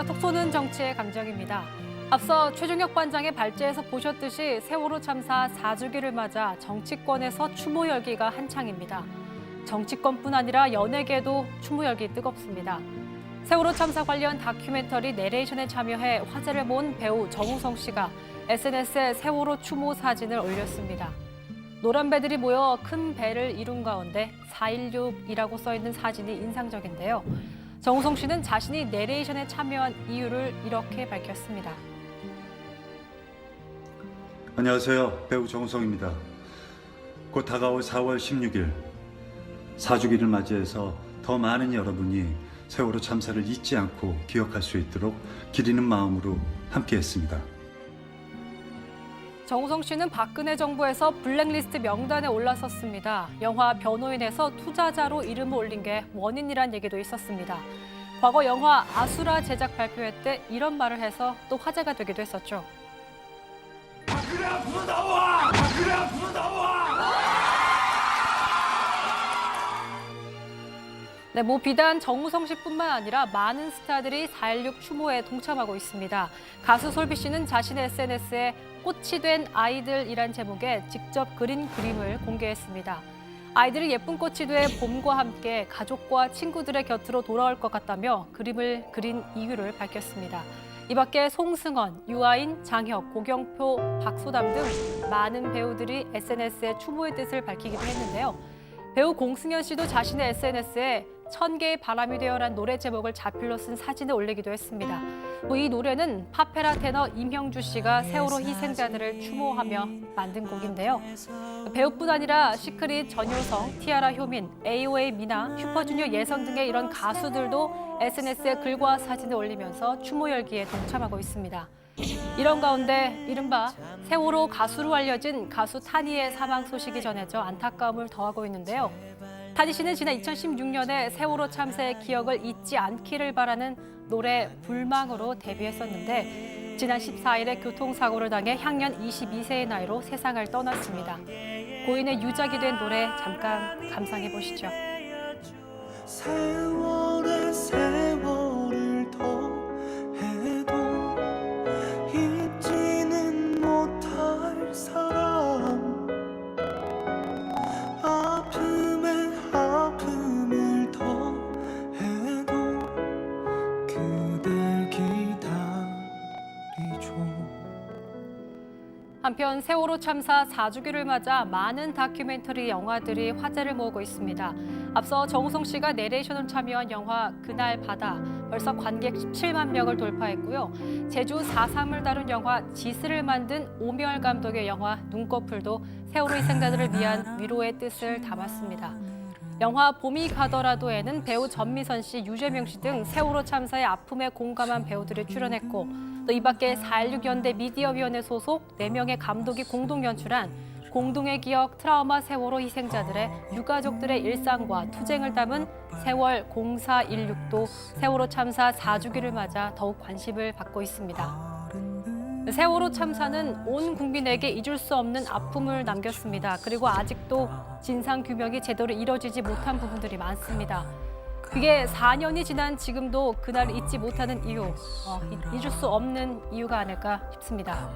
안녕하세요. 톡 쏘는 정치의 감정입니다. 앞서 최종혁 관장의 발제에서 보셨듯이 세월호 참사 4주기를 맞아 정치권에서 추모 열기가 한창입니다. 정치권뿐 아니라 연예계도 추모 열기 뜨겁습니다. 세월호 참사 관련 다큐멘터리 내레이션에 참여해 화제를 모은 배우 정우성 씨가 SNS에 세월호 추모 사진을 올렸습니다. 노란 배들이 모여 큰 배를 이룬 가운데 4.16이라고 써있는 사진이 인상적인데요. 정우성 씨는 자신이 내레이션에 참여한 이유를 이렇게 밝혔습니다. 안녕하세요. 배우 정우성입니다. 곧 다가올 4월 16일 4주기를 맞이해서 더 많은 여러분이 세월호 참사를 잊지 않고 기억할 수 있도록 기리는 마음으로 함께했습니다. 정우성 씨는 박근혜 정부에서 블랙리스트 명단에 올랐었습니다. 영화 변호인에서 투자자로 이름을 올린 게 원인이란 얘기도 있었습니다. 과거 영화 아수라 제작 발표회 때 이런 말을 해서 또 화제가 되기도 했었죠. 박근혜 앞으로 나와! 박근혜 앞으로 나와! 네, 비단 정우성 씨뿐만 아니라 많은 스타들이 4.16 추모에 동참하고 있습니다. 가수 솔비 씨는 자신의 SNS에 꽃이 된 아이들이란 제목의 직접 그린 그림을 공개했습니다. 아이들이 예쁜 꽃이 돼 봄과 함께 가족과 친구들의 곁으로 돌아올 것 같다며 그림을 그린 이유를 밝혔습니다. 이 밖에 송승헌, 유아인, 장혁, 고경표, 박소담 등 많은 배우들이 SNS에 추모의 뜻을 밝히기도 했는데요. 배우 공승현 씨도 자신의 SNS에 1000개의 바람이 되어란 노래 제목을 자필로 쓴 사진을 올리기도 했습니다. 이 노래는 파페라 테너 임형주 씨가 세월호 희생자들을 추모하며 만든 곡인데요. 배우뿐 아니라 시크릿 전효성, 티아라 효민, AOA 미나, 슈퍼주니어 예선 등의 이런 가수들도 SNS에 글과 사진을 올리면서 추모 열기에 동참하고 있습니다. 이런 가운데 이른바 세월호 가수로 알려진 가수 타니의 사망 소식이 전해져 안타까움을 더하고 있는데요. 타니 씨는 지난 2016년에 세월호 참사의 기억을 잊지 않기를 바라는 노래 불망으로 데뷔했었는데 지난 14일에 교통사고를 당해 향년 22세의 나이로 세상을 떠났습니다. 고인의 유작이 된 노래 잠깐 감상해 보시죠. 세월의 세월을 더해도 잊지는 못할 사람 아픔에 아픔을 더해도 그댈 기다리죠. 한편 세월호 참사 4주기를 맞아 많은 다큐멘터리 영화들이 화제를 모으고 있습니다. 앞서 정우성 씨가 내레이션을 참여한 영화 그날 바다 벌써 관객 17만 명을 돌파했고요. 제주 4.3을 다룬 영화 지스를 만든 오미열 감독의 영화 눈꺼풀도 세월호 희생자들을 위한 위로의 뜻을 담았습니다. 영화 봄이 가더라도에는 배우 전미선 씨, 유재명 씨 등 세월호 참사의 아픔에 공감한 배우들이 출연했고 또 이 밖에 4.16 연대 미디어위원회 소속 4명의 감독이 공동 연출한 공동의 기억 트라우마 세월호 희생자들의 유가족들의 일상과 투쟁을 담은 세월 0416도 세월호 참사 4주기를 맞아 더욱 관심을 받고 있습니다. 세월호 참사는 온 국민에게 잊을 수 없는 아픔을 남겼습니다. 그리고 아직도 진상규명이 제대로 이뤄지지 못한 부분들이 많습니다. 그게 4년이 지난 지금도 그날을 잊지 못하는 이유, 잊을 수 없는 이유가 아닐까 싶습니다.